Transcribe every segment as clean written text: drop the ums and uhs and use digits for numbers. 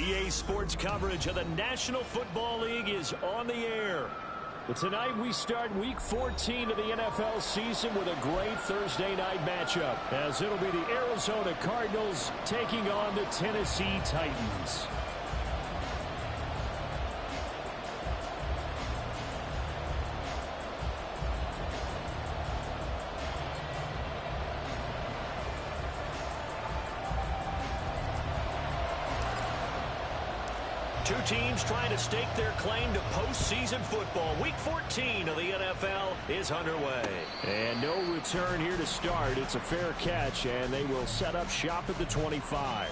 EA Sports coverage of the National Football League is on the air. But tonight we start Week 14 of the NFL season with a great Thursday night matchup, as it'll be the Arizona Cardinals taking on the Tennessee Titans. Two teams trying to stake their claim to postseason football. Week 14 of the NFL is underway. And no return here to start. It's a fair catch, and they will set up shop at the 25.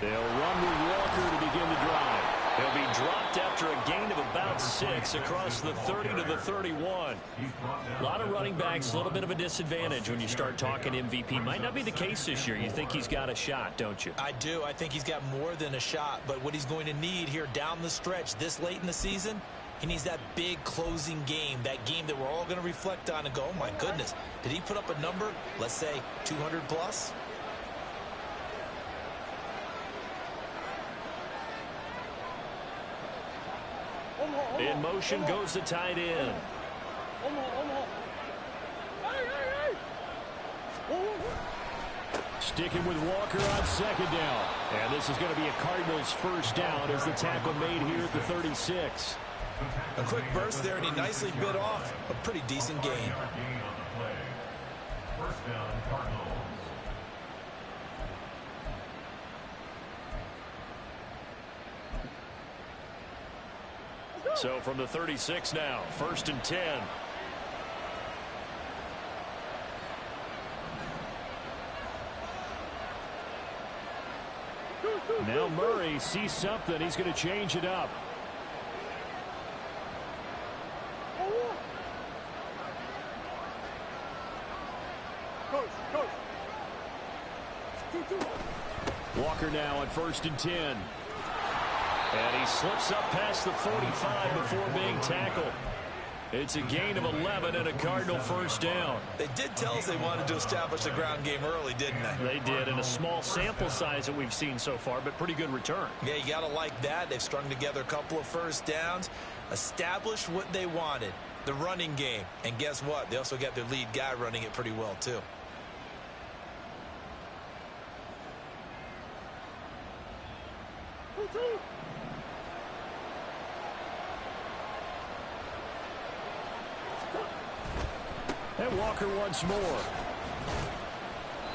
They'll run with Walker to begin the drive. He'll be dropped after a gain of about 6 across the 30 to the 31. A lot of running backs, a little bit of a disadvantage when you start talking MVP. Might not be the case this year. You think he's got a shot, don't you? I do. I think he's got more than a shot. But what he's going to need here down the stretch this late in the season, he needs that big closing game, that game that we're all going to reflect on and go, oh, my goodness, did he put up a number, let's say 200 plus? In motion goes the tight end. Sticking with Walker on second down. And this is going to be a Cardinals first down as the tackle made here at the 36. A quick burst there, and he nicely bit off a pretty decent gain. First down, Cardinals. So from the 36 now, 1st and 10. Now Murray sees something. He's going to change it up. Walker now on 1st and 10. And he slips up past the 45 before being tackled. It's a gain of 11 and a Cardinal first down. They did tell us they wanted to establish the ground game early, didn't they? They did, in a small sample size that we've seen so far, but pretty good return. Yeah, you got to like that. They've strung together a couple of first downs, established what they wanted, the running game. And guess what? They also got their lead guy running it pretty well, too. And Walker once more.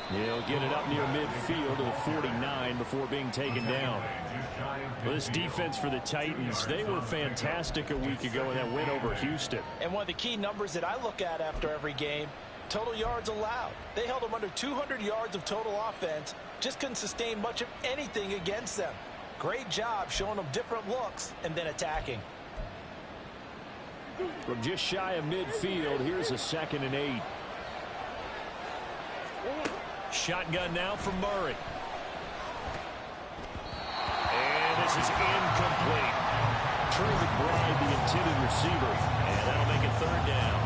He'll get it up near midfield to the 49 before being taken down. Well, this defense for the Titans, they were fantastic a week ago in that win over Houston. And one of the key numbers that I look at after every game, total yards allowed. They held them under 200 yards of total offense, just couldn't sustain much of anything against them. Great job showing them different looks and then attacking. From just shy of midfield, here's a 2nd and 8. Shotgun now from Murray. And this is incomplete. Trey McBride, the intended receiver. And that'll make it 3rd down.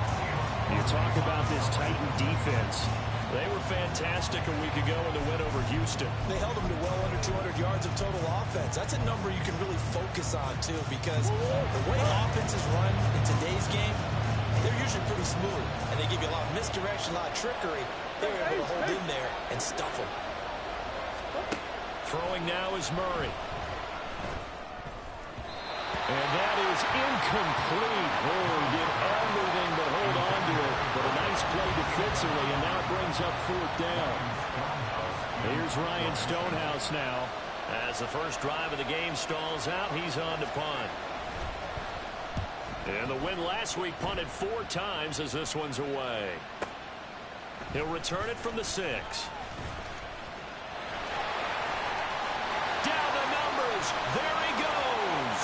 You talk about this Titan defense. They were fantastic a week ago in the win over Houston. They held them to well under 200 yards of total offense. That's a number you can really focus on, too, because the way offenses run in today's game, they're usually pretty smooth, and they give you a lot of misdirection, a lot of trickery. They were able to hold in there and stuff them. Throwing now is Murray. And that is incomplete. Oh, he did everything but hold on to it. But a nice play defensively, and now it brings up 4th down. Here's Ryan Stonehouse now. As the first drive of the game stalls out, he's on to punt. And the win last week punted 4 times as this one's away. He'll return it from the 6. Down throws. There he goes.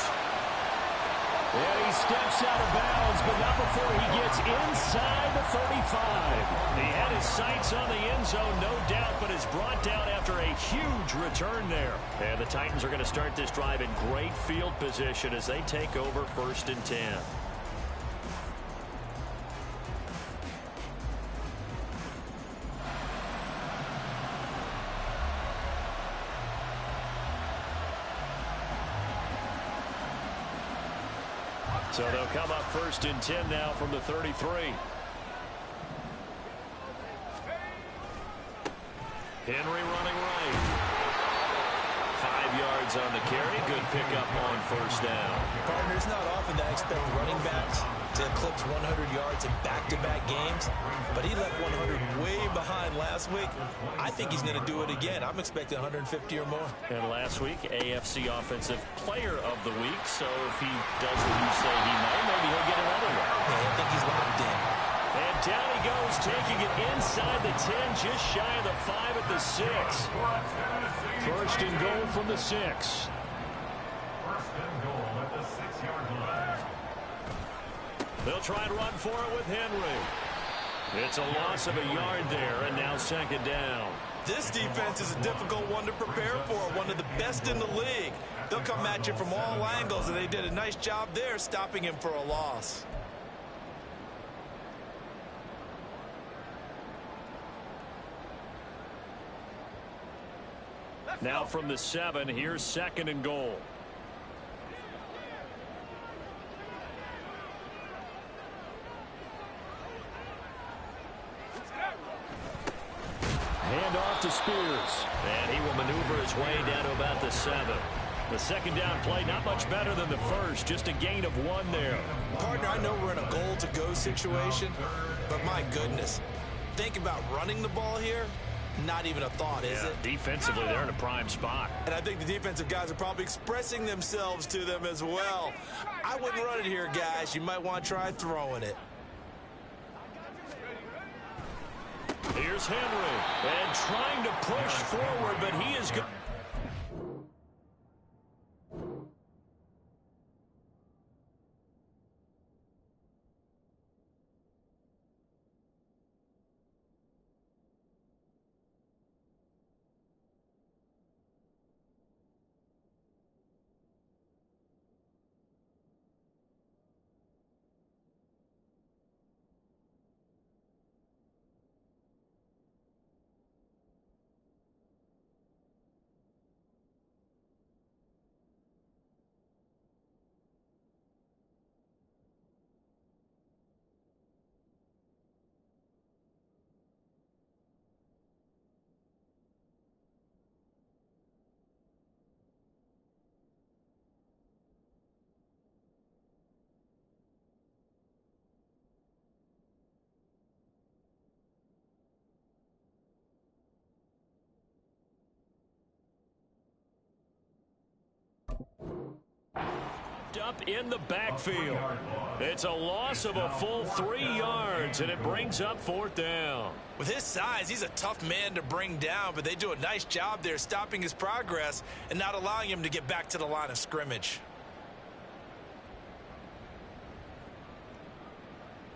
And he steps out of bounds, but not before he gets inside the 35. He had his sights on the end zone, no doubt, but is brought down after a huge return there. And the Titans are going to start this drive in great field position as they take over 1st and 10. So they'll come up 1st and 10 now from the 33. Henry running right. 5 yards on the carry. Good pickup on 1st down. Partner, it's not often that I expect running backs to eclipse 100 yards in back-to-back games, but he left 100 way behind last week. I think he's going to do it again. I'm expecting 150 or more. And last week, AFC Offensive Player of the Week. So if he does what you say he might, maybe he'll get another one. Yeah, I think he's locked in. And down he goes, taking it inside the 10, just shy of the 5 at the 6. 1st and goal from the 6. 1st and goal at the 6-yard line. They'll try and run for it with Henry. It's a loss of a yard there, and now 2nd down. This defense is a difficult one to prepare for, one of the best in the league. They'll come at you from all angles, and they did a nice job there stopping him for a loss. Now from the 7, here's 2nd and goal. Hand off to Spears. And he will maneuver his way down to about the 7. The 2nd down play, not much better than the 1st. Just a gain of 1 there. Partner, I know we're in a goal-to-go situation, but my goodness. Think about running the ball here. Not even a thought, is it? Defensively, they're in a prime spot. And I think the defensive guys are probably expressing themselves to them as well. I wouldn't run it here, guys. You might want to try throwing it. Here's Henry. And trying to push forward, but he is good. Up in the backfield. It's a loss of a full 3 yards, and it brings up 4th down. With his size, he's a tough man to bring down, but they do a nice job there stopping his progress and not allowing him to get back to the line of scrimmage.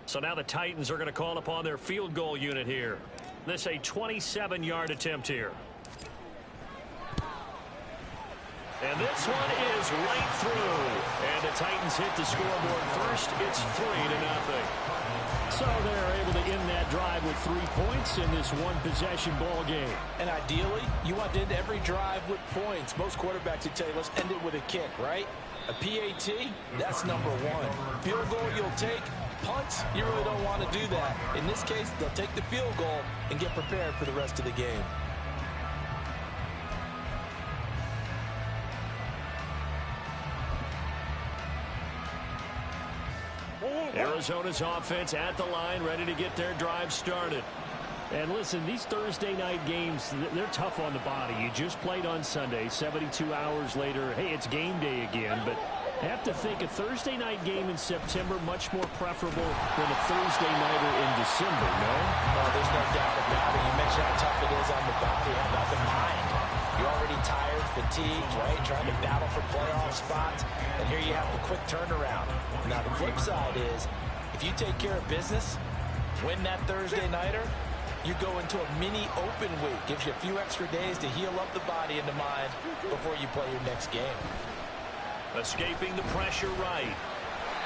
So now the Titans are going to call upon their field goal unit here. This a 27-yard attempt here. And this one is right through. And the Titans hit the scoreboard first. It's 3-0. So they're able to end that drive with 3 points in this one-possession ball game. And ideally, you want to end every drive with points. Most quarterbacks would tell you, let's end it with a kick, right? A PAT, that's number 1. Field goal you'll take. Punts, you really don't want to do that. In this case, they'll take the field goal and get prepared for the rest of the game. Arizona's offense at the line, ready to get their drive started. And listen, these Thursday night games, they're tough on the body. You just played on Sunday, 72 hours later, hey, it's game day again. But I have to think a Thursday night game in September much more preferable than a Thursday nighter in December, no? Oh, there's no doubt about it. You mentioned how tough it is on the body. How about the mind? You already tired, fatigued, right? Trying to battle for playoff spots. And here you have the quick turnaround. Now, the flip side is, if you take care of business, win that Thursday nighter, you go into a mini open week. Gives you a few extra days to heal up the body and the mind before you play your next game. Escaping the pressure right.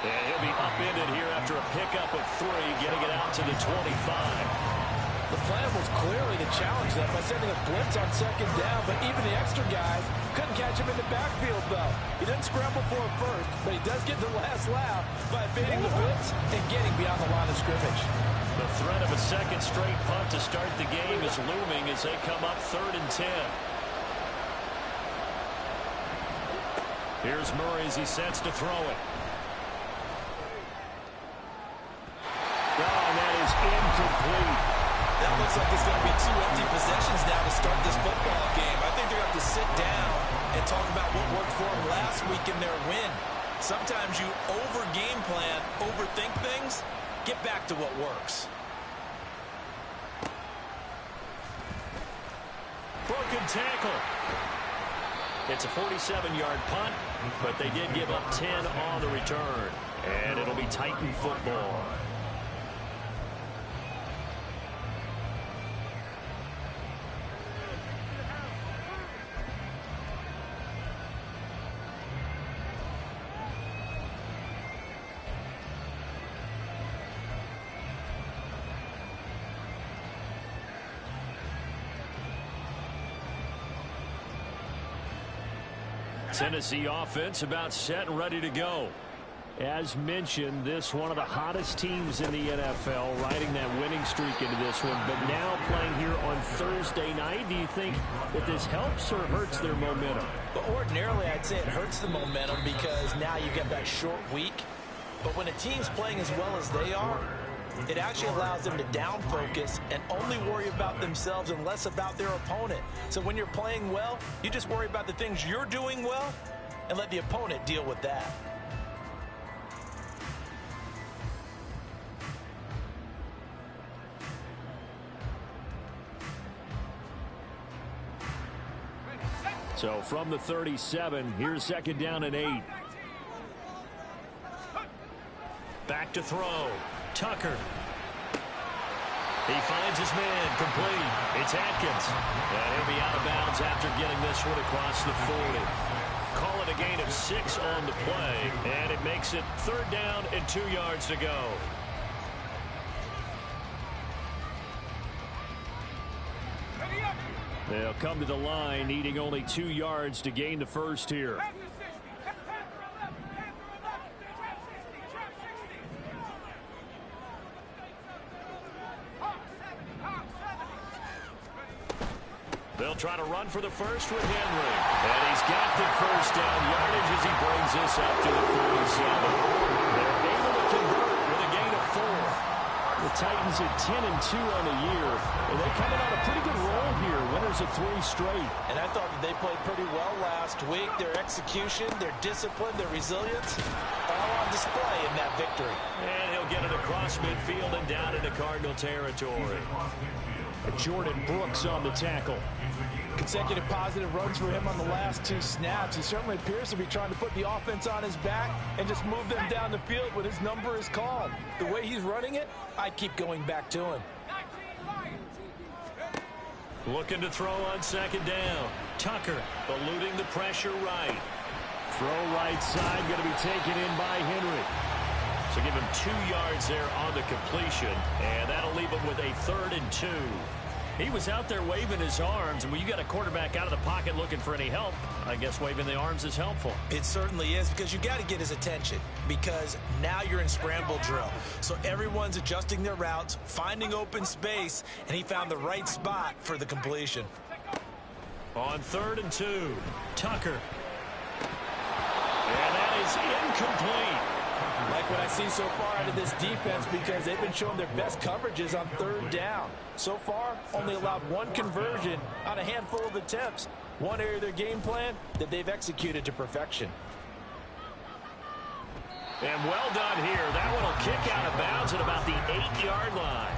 And he'll be upended here after a pickup of 3, getting it out to the 25. The plan was clearly to challenge them by sending a blitz on second down, but even the extra guys couldn't catch him in the backfield, though. He didn't scramble for it first, but he does get the last laugh by evading the blitz and getting beyond the line of scrimmage. The threat of a second straight punt to start the game is looming as they come up 3rd and 10. Here's Murray as he sets to throw it. Oh, and that is incomplete. That looks like it's going to be 2 empty possessions now to start this football game. I think they're going to have to sit down and talk about what worked for them last week in their win. Sometimes you over-game plan, overthink things. Get back to what works. Broken tackle. It's a 47-yard punt, but they did give up 10 on the return. And it'll be Titan football. Tennessee offense about set and ready to go. As mentioned, this one of the hottest teams in the NFL, riding that winning streak into this one, but now playing here on Thursday night. Do you think that this helps or hurts their momentum? But ordinarily, I'd say it hurts the momentum because now you get that short week. But when a team's playing as well as they are, it actually allows them to down focus and only worry about themselves and less about their opponent. So when you're playing well, you just worry about the things you're doing well and let the opponent deal with that. So from the 37, here's 2nd down and 8. Back to throw. Tucker. He finds his man, complete. It's Atkins. And he'll be out of bounds after getting this one across the 40. Call it a gain of 6 on the play, and it makes it 3rd down and 2 yards to go. They'll come to the line, needing only 2 yards to gain the first here. They'll try to run for the first with Henry. And he's got the first down yardage as he brings this up to the 47. They're able to convert with a gain of 4. The Titans at 10-2 on the year. And they're coming on a pretty good roll here. Winners of 3 straight. And I thought that they played pretty well last week. Their execution, their discipline, their resilience, all on display in that victory. And he'll get it across midfield and down into Cardinal territory. Jordan Brooks on the tackle. Consecutive positive runs for him on the last 2 snaps. He certainly appears to be trying to put the offense on his back and just move them down the field when his number is called. The way he's running it, I keep going back to him. Looking to throw on 2nd down. Tucker eluding the pressure right. Throw right side, going to be taken in by Henry. So give him 2 yards there on the completion, and that'll leave him with a 3rd and 2. He was out there waving his arms, and when you got a quarterback out of the pocket looking for any help, I guess waving the arms is helpful. It certainly is, because you got to get his attention, because now you're in scramble drill. So everyone's adjusting their routes, finding open space, and he found the right spot for the completion. On 3rd and 2, Tucker. And that is incomplete. Like what I see so far out of this defense, because they've been showing their best coverages on 3rd down. So far, only allowed 1 conversion on a handful of attempts. One area of their game plan that they've executed to perfection. And well done here. That one will kick out of bounds at about the 8-yard line.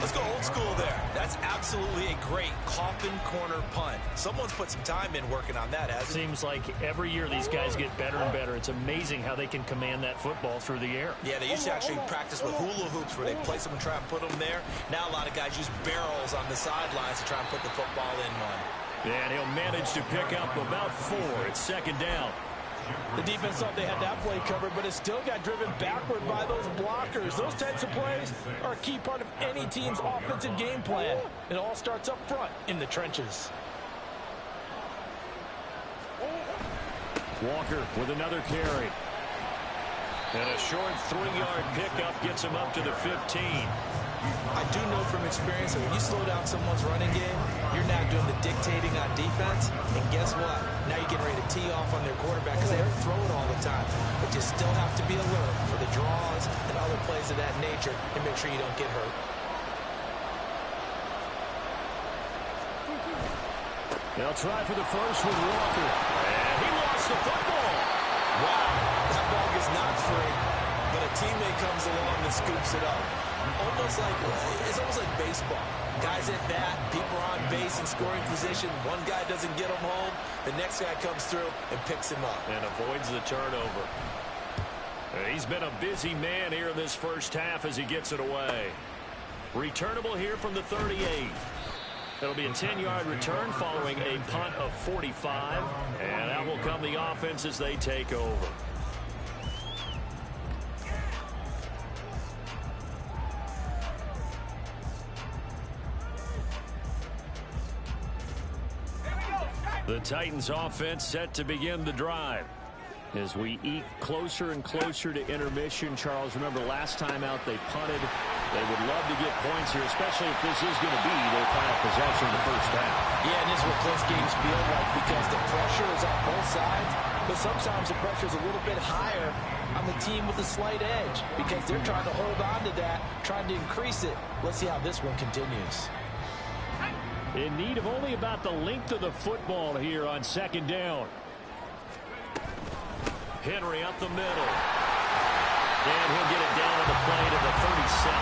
Let's go old school there. That's absolutely a great coffin corner punt. Someone's put some time in working on that, hasn't it? Seems like every year these guys get better and better. It's amazing how they can command that football through the air. Yeah, they used to actually practice with hula hoops where they place them and try and put them there. Now a lot of guys use barrels on the sidelines to try and put the football in one. And he'll manage to pick up about 4. It's second down. The defense thought they had that play covered, but it still got driven backward by those blockers. Those types of plays are a key part of any team's offensive game plan. It all starts up front in the trenches. Walker with another carry. And a short 3-yard pickup gets him up to the 15. I do know from experience that when you slow down someone's running game, you're now doing the dictating on defense. And guess what? Now you're getting ready to tee off on their quarterback because they have to throw it all the time. But you still have to be alert for the draws and other plays of that nature and make sure you don't get hurt. They'll try for the first with Walker. And he lost the football. Wow, that ball gets knocked free, but a teammate comes along and scoops it up. It's almost like baseball. Guys at bat, people are on base in scoring position. One guy doesn't get him home. The next guy comes through and picks him up. And avoids the turnover. He's been a busy man here in this first half as he gets it away. Returnable here from the 38. It'll be a 10-yard return following a punt of 45. And out will come the offense as they take over. The Titans offense set to begin the drive. As we eke closer and closer to intermission, Charles, remember last time out they punted. They would love to get points here, especially if this is going to be their final possession of the first half. Yeah, and this is what close games feel like because the pressure is on both sides, but sometimes the pressure is a little bit higher on the team with a slight edge because they're trying to hold on to that, trying to increase it. Let's see how this one continues. In need of only about the length of the football here on second down. Henry up the middle. And he'll get it down to the play to the 37.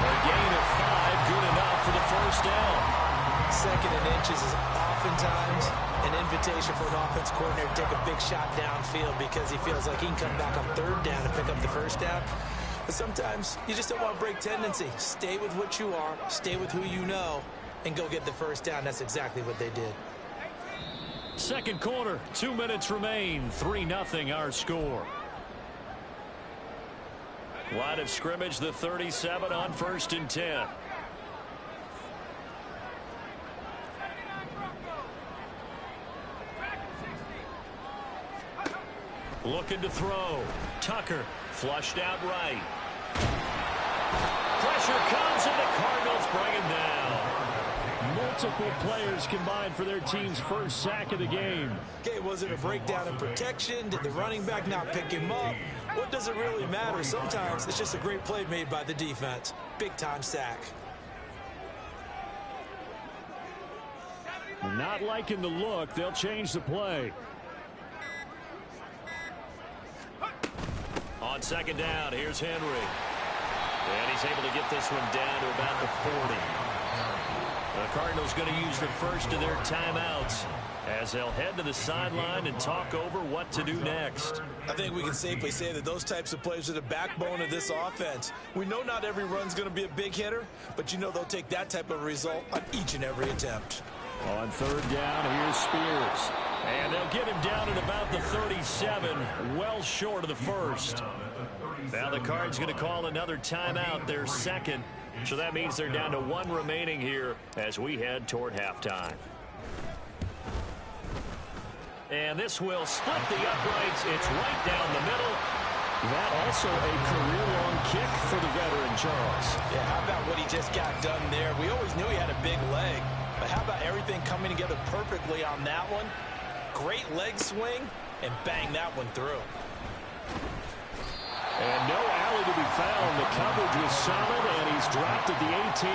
A gain of 5, good enough for the first down. Second and inches is oftentimes an invitation for an offense coordinator to take a big shot downfield because he feels like he can come back on third down and pick up the first down. But sometimes you just don't want to break tendency. Stay with what you are, stay with who you know, and go get the first down. That's exactly what they did. Second quarter, 2 minutes remain. 3-0 our score. Line of scrimmage, the 37 on 1st and 10. Looking to throw. Tucker flushed out right. Pressure comes and the Cardinals bring him down. Multiple players combined for their team's first sack of the game. Okay, was it a breakdown in protection? Did the running back not pick him up? What does it really matter? Sometimes it's just a great play made by the defense. Big-time sack. Not liking the look. They'll change the play. On second down, here's Henry. And he's able to get this one down to about the 40. The Cardinals going to use the first of their timeouts as they'll head to the sideline and talk over what to do next. I think we can safely say that those types of plays are the backbone of this offense. We know not every run's going to be a big hitter, but you know they'll take that type of result on each and every attempt. On third down, here's Spears. And they'll get him down at about the 37, well short of the first. Now the Cards going to call another timeout, their second. So that means they're down to 1 remaining here as we head toward halftime. And this will split the uprights. It's right down the middle. That also a career-long kick for the veteran, Charles. Yeah, how about what he just got done there? We always knew he had a big leg, but how about everything coming together perfectly on that one? Great leg swing, and bang that one through. And no alley to be found. The coverage was solid, and he's dropped at the 18.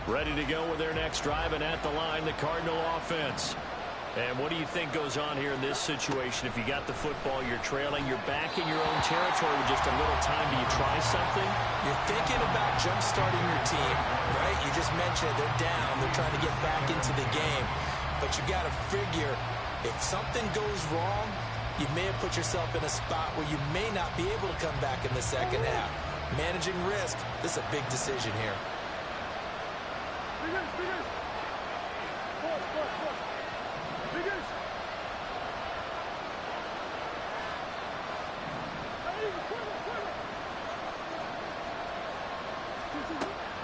Ready to go with their next drive, and at the line, the Cardinal offense. And what do you think goes on here in this situation? If you got the football, you're trailing, you're back in your own territory with just a little time. Do you try something? You're thinking about jump-starting your team, right? You just mentioned it. They're down. They're trying to get back into the game. But you got to figure, if something goes wrong, you may have put yourself in a spot where you may not be able to come back in the second half. Managing risk, this is a big decision here.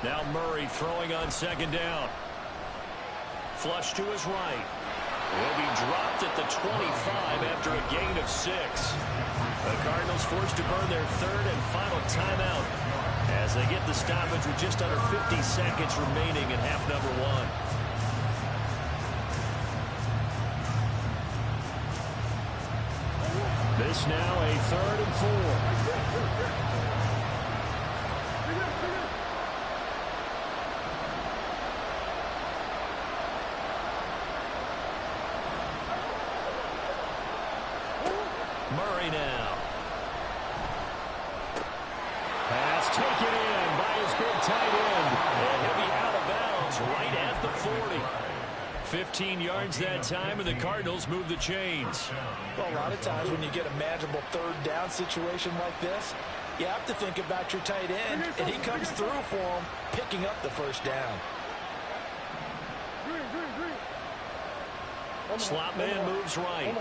Now Murray throwing on second down. Flush to his right. Will be dropped at the 25 after a gain of 6. The Cardinals forced to burn their third and final timeout as they get the stoppage with just under 50 seconds remaining in half number 1. This now a 3rd and 4. Murray now. Pass taken in by his big tight end. And he'll be out of bounds right at the 40. 15 yards that time, and the Cardinals move the chains. Well, a lot of times when you get a manageable third down situation like this, you have to think about your tight end, and he comes through for him, picking up the first down. Slot man moves right.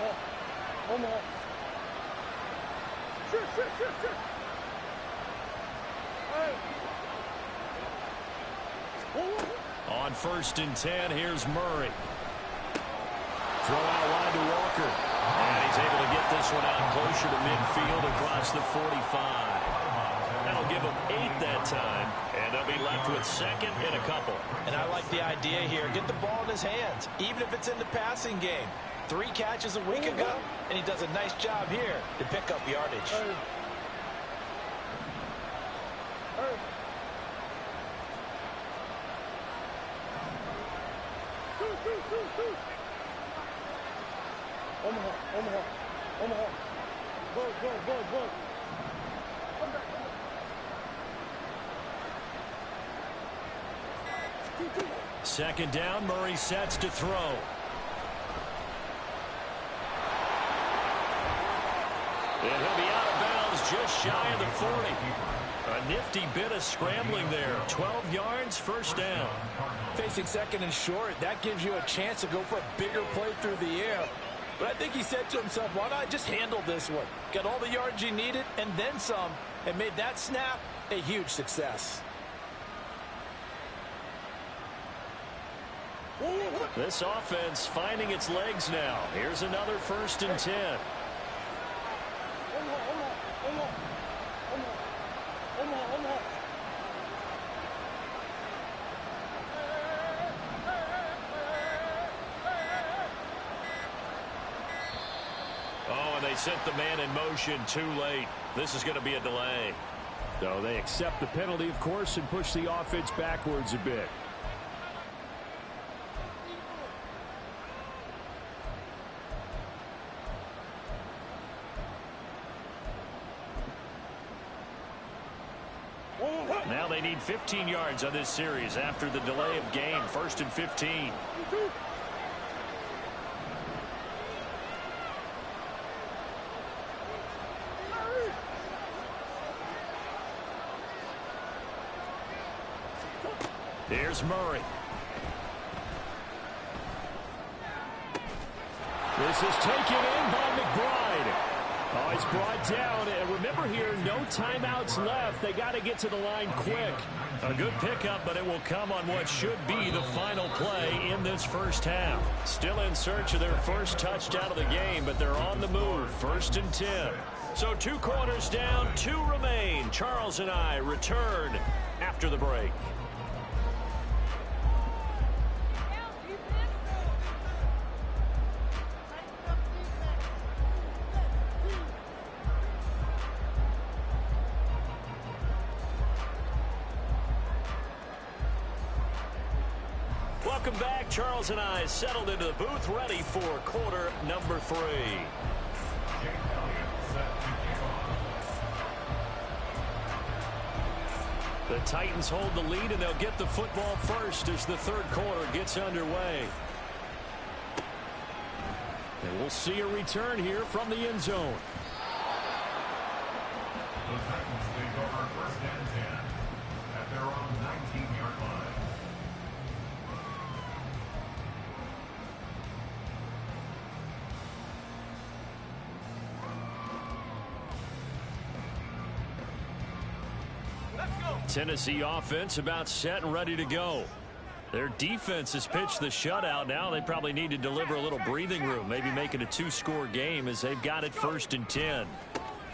On 1st and 10, here's Murray. Throw out wide to Walker. And he's able to get this one out closer to midfield across the 45. That'll give him 8 that time, and they'll be left with 2nd and a couple. And I like the idea here. Get the ball in his hands, even if it's in the passing game. 3 catches a week ago, and he does a nice job here to pick up yardage. Second down, Murray sets to throw. And he'll be out of bounds just shy of the 40. A nifty bit of scrambling there. 12 yards, first down. Facing 2nd and short, that gives you a chance to go for a bigger play through the air. But I think he said to himself, why not just handle this one? Got all the yards you needed and then some, and made that snap a huge success. This offense finding its legs now. Here's another 1st and 10. Oh, and they sent the man in motion too late. This is going to be a delay. So they accept the penalty, of course, and push the offense backwards a bit. Now they need 15 yards on this series after the delay of game. 1st and 15. Here's Murray. This is taken in by McBride. Oh, he's brought down. And remember here, no timeouts left. They got to get to the line quick. A good pickup, but it will come on what should be the final play in this first half. Still in search of their first touchdown of the game, but they're on the move. 1st and 10. So 2 quarters down, 2 remain. Charles and I return after the break. Welcome back. Charles and I settled into the booth, ready for quarter number 3. The Titans hold the lead, and they'll get the football first as the third quarter gets underway. And we'll see a return here from the end zone. The Titans take over first and 10 at their own 19-yard line. Tennessee offense about set and ready to go. Their defense has pitched the shutout. Now they probably need to deliver a little breathing room, maybe make it a 2-score game as they've got it first and 10.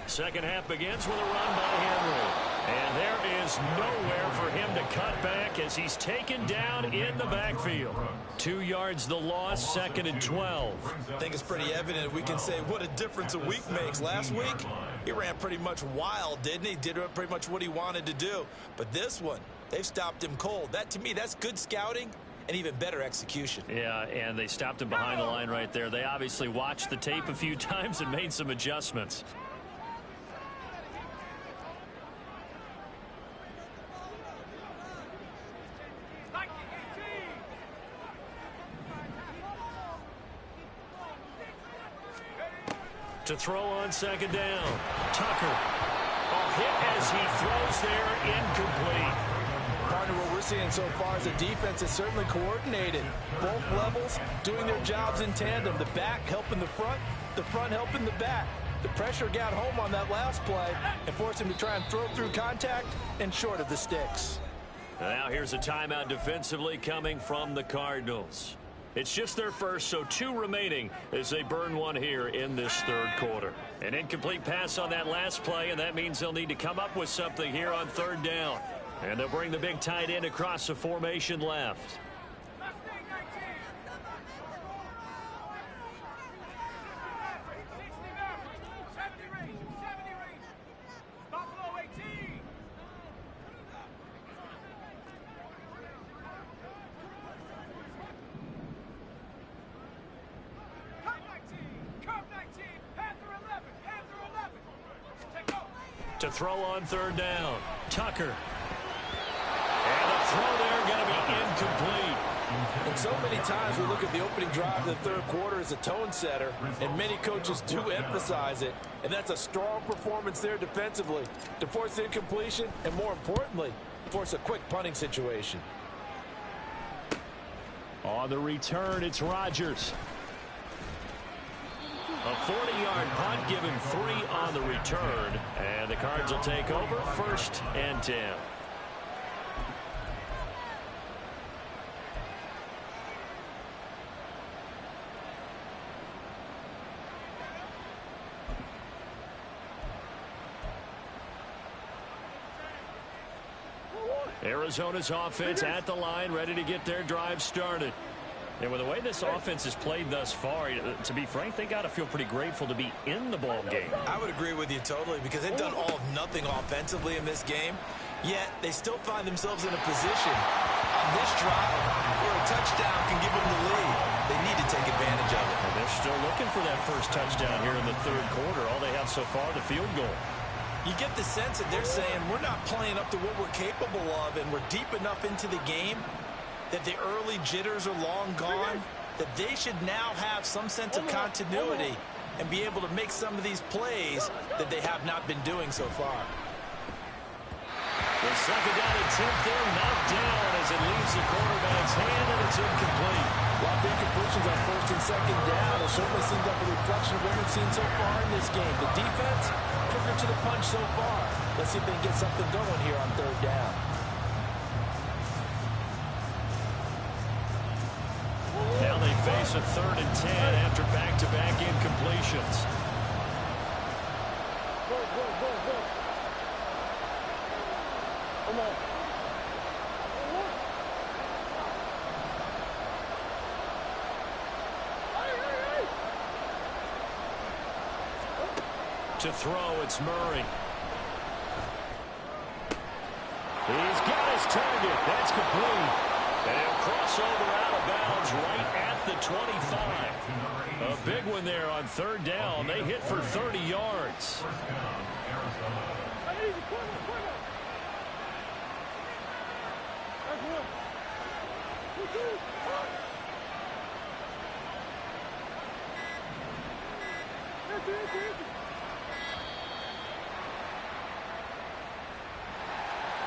Second half begins with a run by Henry. And there is nowhere for him to cut back as he's taken down in the backfield. 2 yards the loss, second and 12. I think it's pretty evident we can say what a difference a week makes. Last week, he ran pretty much wild, didn't he? Did pretty much what he wanted to do. But this one, they've stopped him cold. That, to me, that's good scouting and even better execution. Yeah, and they stopped him behind the line right there. They obviously watched the tape a few times and made some adjustments. To throw on second down. Tucker. A hit as he throws there, incomplete. Partner, what we're seeing so far is the defense is certainly coordinated. Both levels doing their jobs in tandem. The back helping the front helping the back. The pressure got home on that last play and forced him to try and throw through contact and short of the sticks. Now here's a timeout defensively coming from the Cardinals. It's just their first, so 2 remaining as they burn one here in this third quarter. An incomplete pass on that last play, and that means they'll need to come up with something here on third down. And they'll bring the big tight end across the formation left. To throw on third down. Tucker. And the throw there going to be incomplete. And so many times we look at the opening drive of the third quarter as a tone setter, and many coaches do emphasize it. And that's a strong performance there defensively to force incompletion and, more importantly, force a quick punting situation. On the return, it's Rodgers. A 40-yard punt, given 3 on the return. And the Cards will take over first and 10. Arizona's offense at the line, ready to get their drive started. And with the way this offense has played thus far, to be frank, they got to feel pretty grateful to be in the ball game. I would agree with you totally because they've done all of nothing offensively in this game, yet they still find themselves in a position on this drive where a touchdown can give them the lead. They need to take advantage of it. And they're still looking for that first touchdown here in the third quarter. All they have so far, the field goal. You get the sense that they're saying we're not playing up to what we're capable of, and we're deep enough into the game that the early jitters are long gone, that they should now have some sense of continuity and be able to make some of these plays that they have not been doing so far. The second down attempt there, knocked down as it leaves the quarterback's hand, and it's incomplete. A lot of incompletions on first and second down. It certainly seems like a reflection of what we've seen so far in this game. The defense, quicker to the punch so far. Let's see if they can get something going here on third down. Now they face a 3rd and 10 after back-to-back incompletions. Come on. To throw, it's Murray. He's got his target. That's complete. They'll cross over out of bounds right at the 25. A big one there on third down. They hit for 30 yards.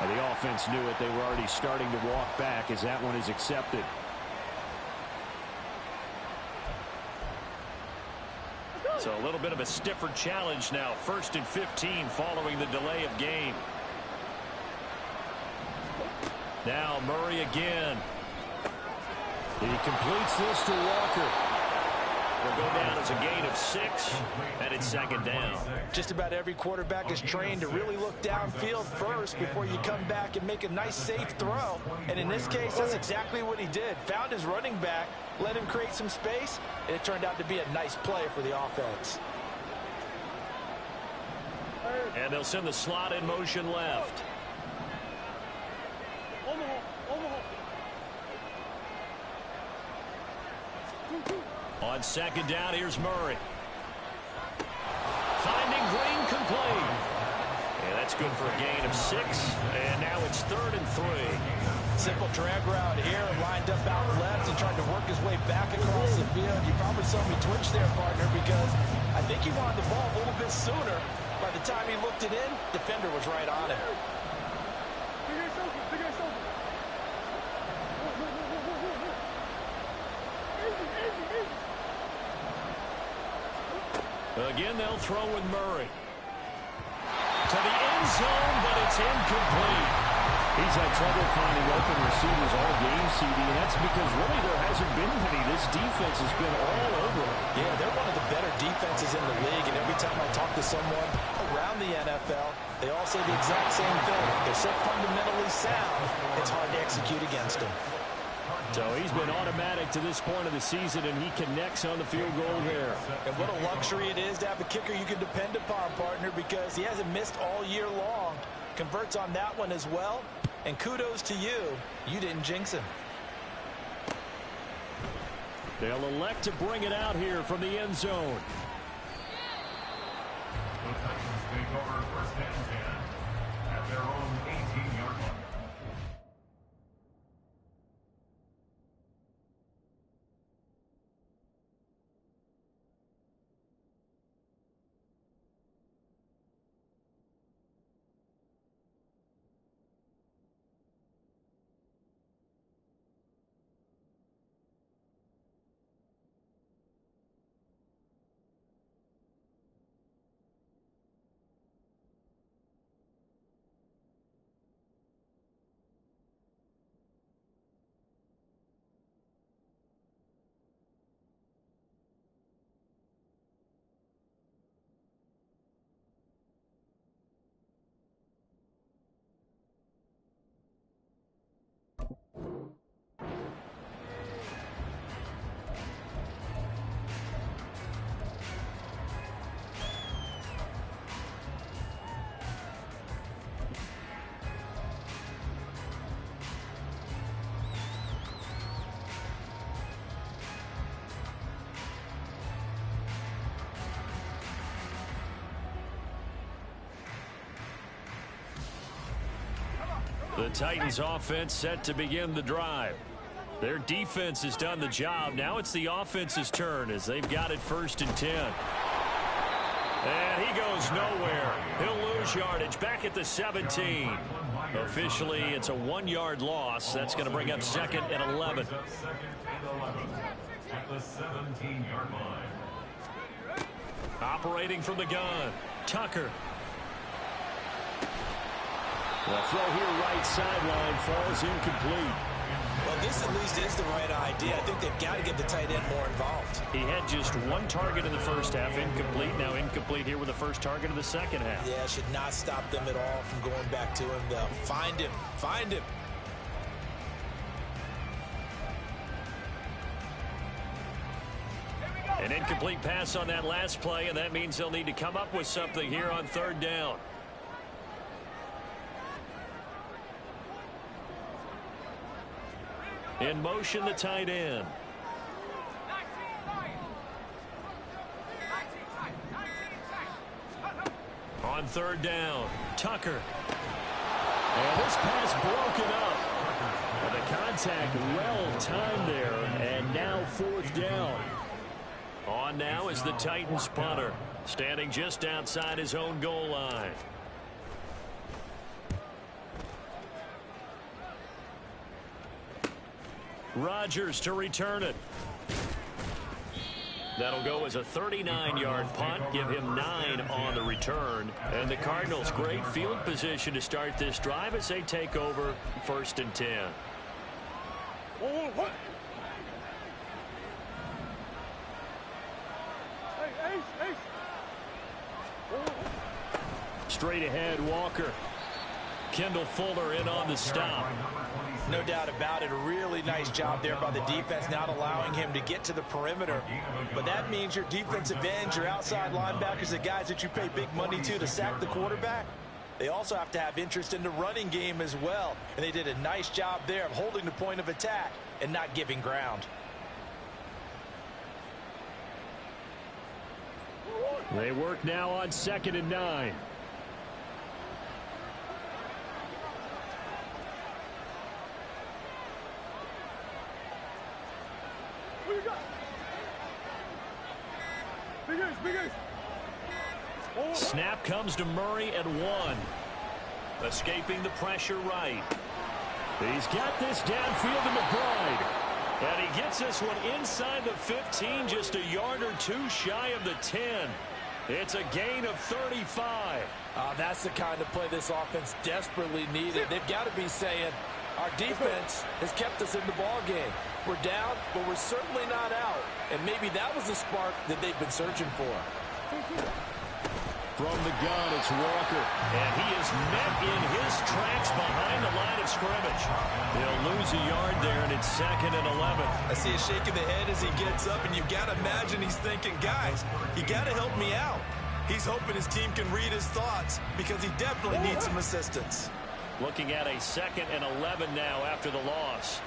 The offense knew it. They were already starting to walk back as that one is accepted. So a little bit of a stiffer challenge now. 1st and 15 following the delay of game. Now Murray again. He completes this to Walker. Will go down as a gain of 6, and it's 2nd down. Just about every quarterback is trained to really look downfield first before you come back and make a nice, safe throw. And in this case, that's exactly what he did. Found his running back, let him create some space, and it turned out to be a nice play for the offense. And they'll send the slot in motion left. On 2nd down, here's Murray. Finding Green complete. And that's good for a gain of 6. And now it's 3rd and 3. Simple drag route here, lined up out left and tried to work his way back across the field. You probably saw me twitch there, partner, because I think he wanted the ball a little bit sooner. By the time he looked it in, defender was right on him. Again, they'll throw with Murray. To the end zone, but it's incomplete. He's had trouble finding open receivers all game, CD, and that's because really there hasn't been many. This defense has been all over him. Yeah, they're one of the better defenses in the league, and every time I talk to someone around the NFL, they all say the exact same thing. They're so fundamentally sound, it's hard to execute against them. So he's been automatic to this point of the season, and he connects on the field goal there. And what a luxury it is to have a kicker you can depend upon, partner, because he hasn't missed all year long. Converts on that one as well. And kudos to you. You didn't jinx him. They'll elect to bring it out here from the end zone. The Titans take over 1st and 10 at their own 18-yard line. The Titans offense set to begin the drive. Their defense has done the job. Now it's the offense's turn as they've got it 1st and 10. And he goes nowhere. He'll lose yardage back at the 17. Officially, it's a 1-yard loss. That's going to bring up 2nd and 11. At the 17-yard line. Operating from the gun, Tucker. The throw here right sideline falls incomplete. Well, this at least is the right idea. I think they've got to get the tight end more involved. He had just 1 target in the first half, incomplete. Now incomplete here with the first target of the second half. Yeah, should not stop them at all from going back to him, though. Find him. Find him. An incomplete pass on that last play, and that means they'll need to come up with something here on 3rd down. In motion, the tight end. On third down, Tucker. And this pass broken up. And the contact well timed there. And now fourth down. On now is the Titans punter, standing just outside his own goal line. Rodgers to return it. That'll go as a 39-yard punt, give him 9 on the return. And the Cardinals, great field position to start this drive as they take over 1st and 10. Straight ahead, Walker. Kendall Fuller in on the stop. No doubt about it. A really nice job there by the defense, not allowing him to get to the perimeter. But that means your defensive ends, your outside linebackers, the guys that you pay big money to sack the quarterback, they also have to have interest in the running game as well. And they did a nice job there of holding the point of attack and not giving ground. They work now on 2nd and 9. Snap comes to Murray at 1. Escaping the pressure right. He's got this downfield to McBride. And he gets this one inside the 15, just a yard or 2 shy of the 10. It's a gain of 35. That's the kind of play this offense desperately needed. They've got to be saying, our defense has kept us in the ball game. We're down, but we're certainly not out. And maybe that was the spark that they've been searching for. From the gun, it's Walker. And he is met in his tracks behind the line of scrimmage. They'll lose a yard there, and it's 2nd and 11. I see a shake of the head as he gets up, and you've got to imagine he's thinking, guys, you got to help me out. He's hoping his team can read his thoughts because he definitely needs some assistance. Looking at a 2nd and 11 now after the loss.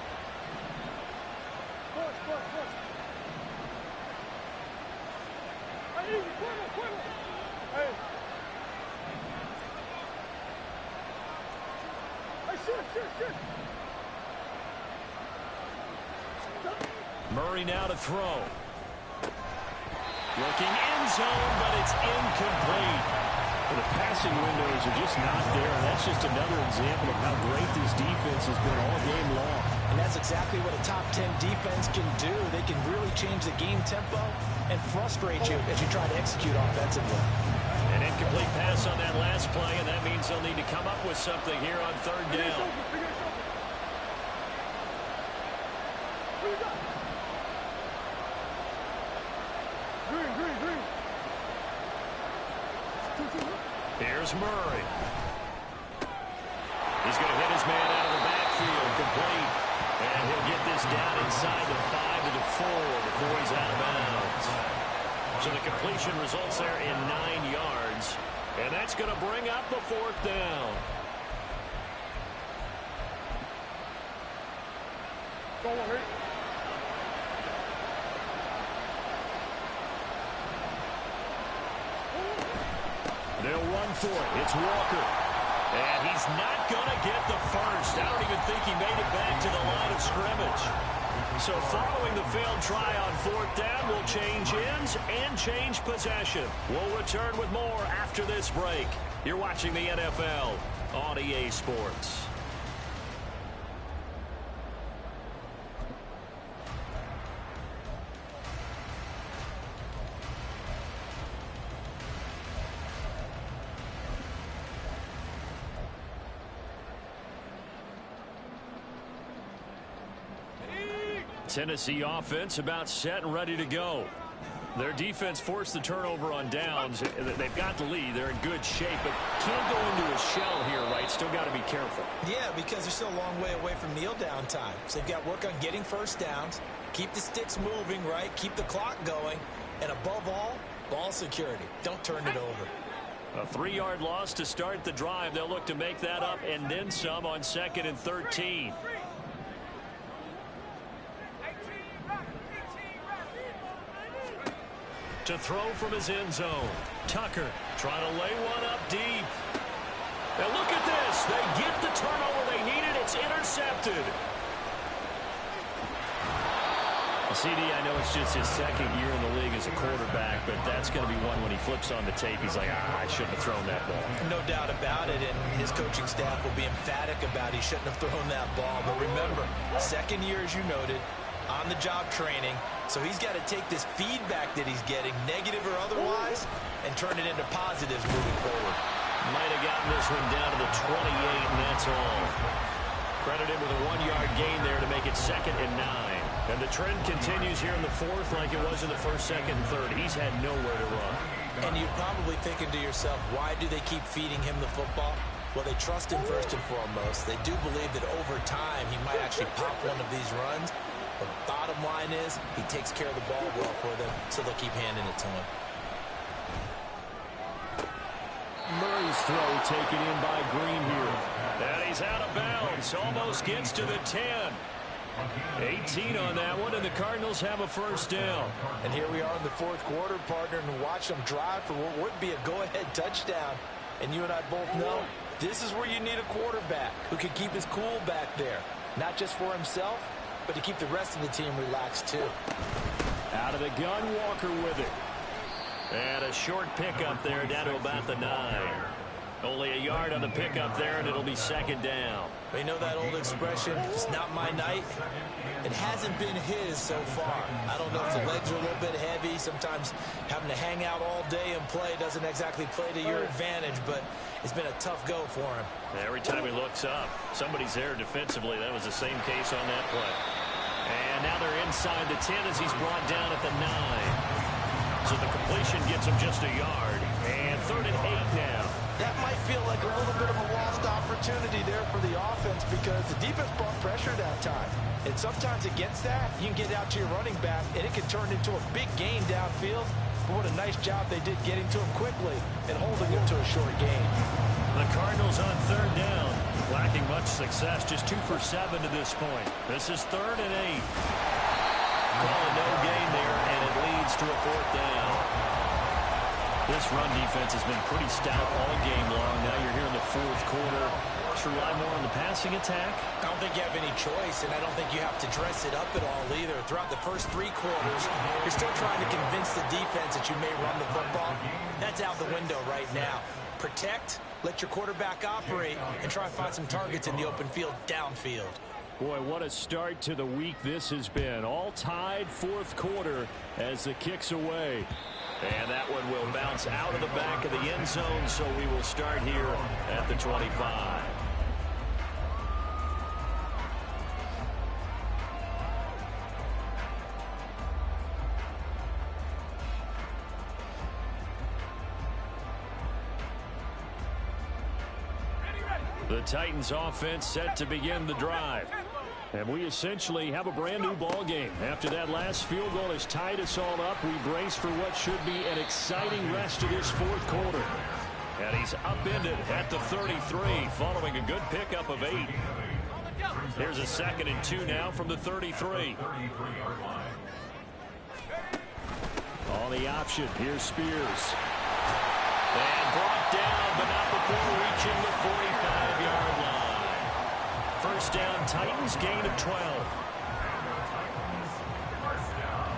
Murray now to throw. Looking end zone, but it's incomplete. The passing windows are just not there. And that's just another example of how great this defense has been all game long. And that's exactly what a top 10 defense can do. They can really change the game tempo and frustrate you as you try to execute offensively. An incomplete pass on that last play, and that means they'll need to come up with something here on 3rd down. Here's Murray. He's going to hit his man out of the backfield, complete. And he'll get this down inside the 5 to the 4 before he's out of bounds. So the completion results there in 9 yards. And that's going to bring up the 4th down. They'll run for it. It's Walker. And he's not going to get the first. I don't even think he made it back to the line of scrimmage. So following the failed try on 4th down, we'll change ends and change possession. We'll return with more after this break. You're watching the NFL on EA Sports. Tennessee offense about set and ready to go. Their defense forced the turnover on downs. They've got the lead. They're in good shape, but can't go into a shell here, right? Still got to be careful. Yeah, because they're still a long way away from kneel down time. So they've got to work on getting first downs, keep the sticks moving, right? Keep the clock going, and above all, ball security. Don't turn it over. A 3-yard loss to start the drive. They'll look to make that up and then some on 2nd and 13. To throw from his end zone. Tucker trying to lay one up deep. And look at this. They get the turnover they needed. It's intercepted. CD, I know it's just his second year in the league as a quarterback, but that's going to be one when he flips on the tape. He's like, I shouldn't have thrown that ball. No doubt about it, and his coaching staff will be emphatic about he shouldn't have thrown that ball. But remember, second year, as you noted, on-the-job training, so he's got to take this feedback that he's getting, negative or otherwise, and turn it into positives moving forward. Might have gotten this one down to the 28, and that's all. Credited with a 1-yard gain there to make it 2nd and 9. And the trend continues here in the 4th like it was in the 1st, 2nd, and 3rd. He's had nowhere to run. And you're probably thinking to yourself, why do they keep feeding him the football? Well, they trust him first and foremost. They do believe that over time he might actually pop one of these runs. The bottom line is he takes care of the ball well for them, so they'll keep handing it to him. Murray's throw taken in by Green here. And he's out of bounds. Almost gets to the 10. 18 on that one, and the Cardinals have a first down. And here we are in the 4th quarter, partner, and watch them drive for what would be a go-ahead touchdown. And you and I both know this is where you need a quarterback who can keep his cool back there. Not just for himself, but to keep the rest of the team relaxed too. Out of the gun, Walker with it. And a short pickup there down to about the 9. Only a yard on the pickup there, and it'll be 2nd down. You know that old expression, it's not my night? It hasn't been his so far. I don't know if the legs are a little bit heavy. Sometimes having to hang out all day and play doesn't exactly play to your advantage, but it's been a tough go for him. Every time he looks up, somebody's there defensively. That was the same case on that play. And now they're inside the 10 as he's brought down at the 9. So the completion gets him just a yard. And 3rd and 8 now. That might feel like a little bit of a lost opportunity there for the offense because the defense brought pressure that time. And sometimes against that, you can get out to your running back, and it can turn into a big gain downfield. But what a nice job they did getting to him quickly and holding him to a short gain. The Cardinals on 3rd down, lacking much success, just 2 for 7 to this point. This is 3rd and 8. Call a no gain there, and it leads to a 4th down. This run defense has been pretty stout all game long. Now you're here in the 4th quarter. Let's rely more on the passing attack. I don't think you have any choice, and I don't think you have to dress it up at all either. Throughout the first 3 quarters, you're still trying to convince the defense that you may run the football. That's out the window right now. Protect, let your quarterback operate, and try to find some targets in the open field downfield. Boy, what a start to the week this has been. All tied 4th quarter as the kick's away. And that one will bounce out of the back of the end zone, so we will start here at the 25. The Titans offense set to begin the drive. And we essentially have a brand new ball game. After that last field goal has tied us all up, we brace for what should be an exciting rest of this 4th quarter. And he's upended at the 33 following a good pickup of 8. Here's a 2nd and 2 now from the 33. On the option, here's Spears. And brought down, but not before reaching the 45-yard line. First down, Titans, gain of 12. First down.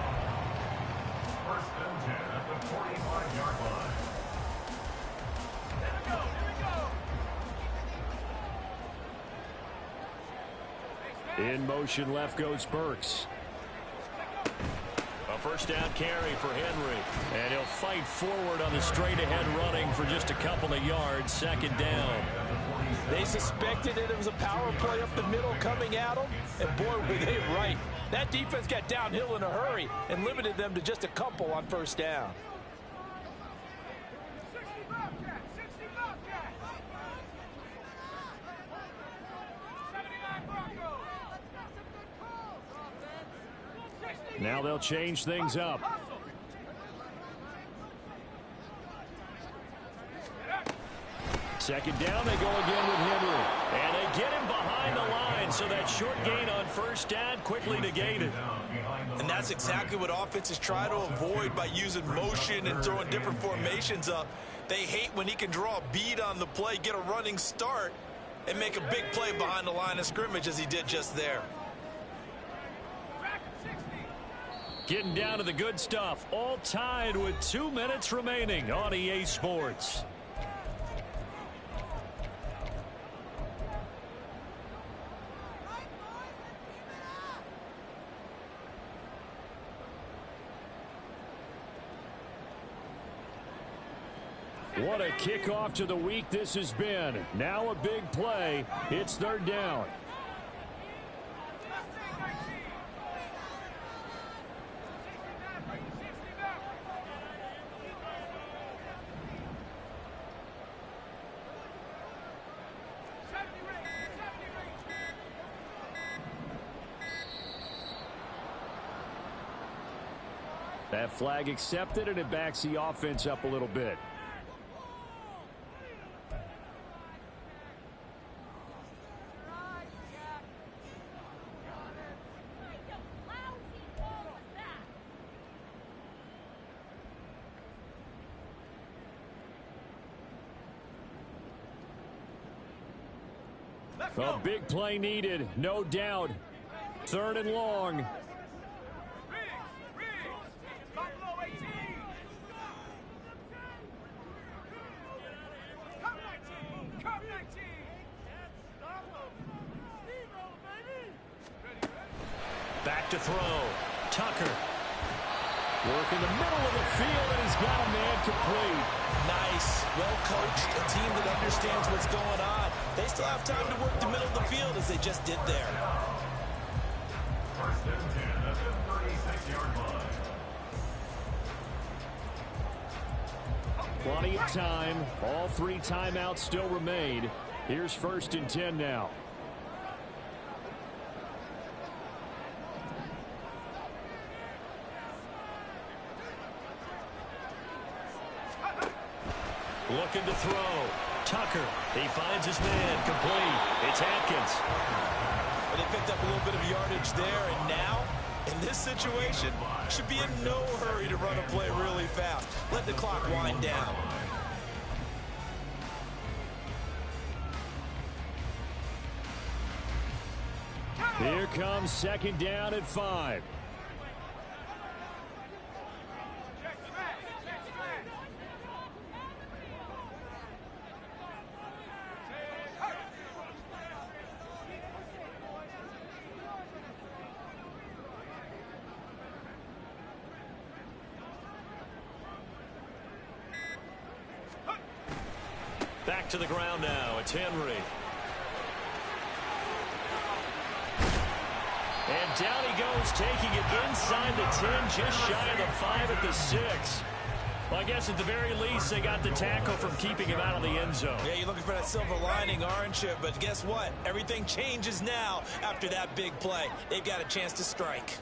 1st and 10 at the 45-yard line. In motion, left goes Burks. A first down carry for Henry. And he'll fight forward on the straight-ahead running for just a couple of yards. 2nd down. They suspected that it was a power play up the middle coming at them, and boy, were they right. That defense got downhill in a hurry and limited them to just a couple on first down. Now they'll change things up. Second down, they go again with Henry. And they get him behind the line, so that short gain on first down quickly negated. And that's exactly what offenses try to avoid by using motion and throwing different formations up. They hate when he can draw a bead on the play, get a running start, and make a big play behind the line of scrimmage as he did just there. Getting down to the good stuff, all tied with 2 minutes remaining on EA Sports. What a kickoff to the week this has been. Now a big play. It's third down. That flag accepted, and it backs the offense up a little bit. A big play needed, no doubt. Third and long. Back to throw. Tucker. Work in the middle of the field, and he's got a man complete. Nice, well coached, a team that understands what's going on. They still have time to work the middle of the field as they just did there. First and 10 at the 36-yard line. Plenty of time. All 3 timeouts still remain. Here's first and 10 now. Looking to throw. Tucker. He finds his man. Complete. It's Atkins. But they picked up a little bit of yardage there, and now, in this situation, should be in no hurry to run a play really fast. Let the clock wind down. Here comes second down at 5. Back to the ground now. It's Henry. And down he goes, taking it inside the 10, just shy of the 5 at the 6. Well, I guess at the very least, they got the tackle from keeping him out of the end zone. Yeah, you're looking for that silver lining, aren't you? But guess what? Everything changes now after that big play. They've got a chance to strike.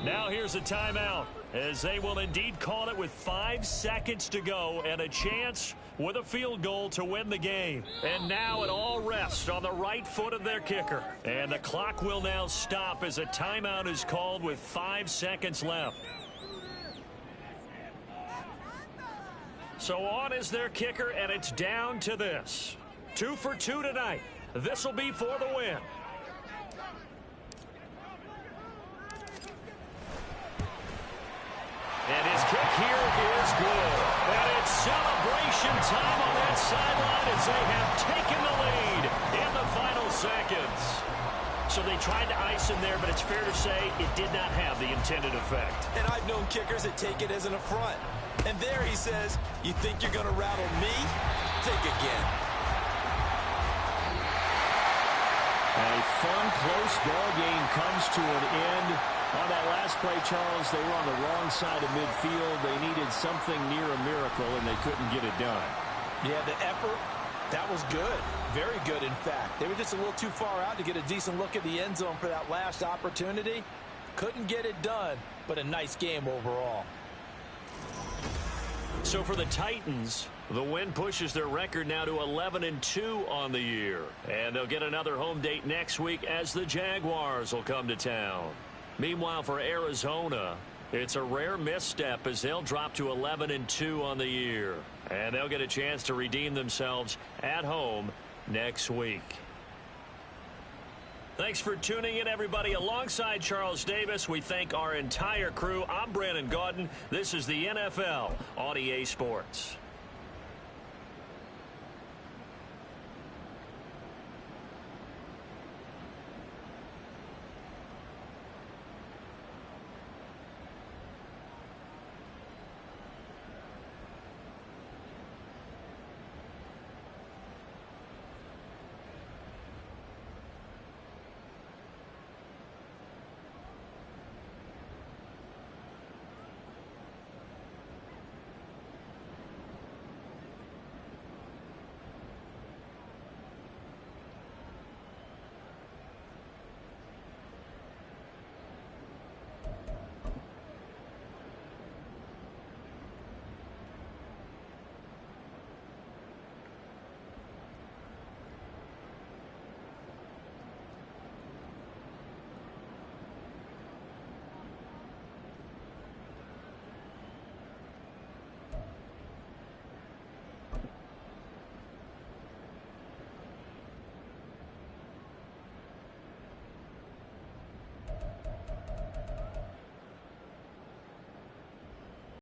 Now here's a timeout, as they will indeed call it with 5 seconds to go and a chance with a field goal to win the game. And now it all rests on the right foot of their kicker. And the clock will now stop as a timeout is called with 5 seconds left. So on is their kicker, and it's down to this. 2 for 2 tonight. This will be for the win. And his kick here is good. And it's celebration time on that sideline as they have taken the lead in the final seconds. So they tried to ice him there, but it's fair to say it did not have the intended effect. And I've known kickers that take it as an affront. And there he says, you think you're going to rattle me? Think again. A fun, close ball game comes to an end. On that last play, Charles, they were on the wrong side of midfield. They needed something near a miracle, and they couldn't get it done. Yeah, the effort, that was good. Very good, in fact. They were just a little too far out to get a decent look at the end zone for that last opportunity. Couldn't get it done, but a nice game overall. So for the Titans, the win pushes their record now to 11-2 on the year. And they'll get another home date next week as the Jaguars will come to town. Meanwhile, for Arizona, it's a rare misstep as they'll drop to 11-2 on the year. And they'll get a chance to redeem themselves at home next week. Thanks for tuning in, everybody. Alongside Charles Davis, we thank our entire crew. I'm Brandon Gaudin. This is the NFL on EA Sports.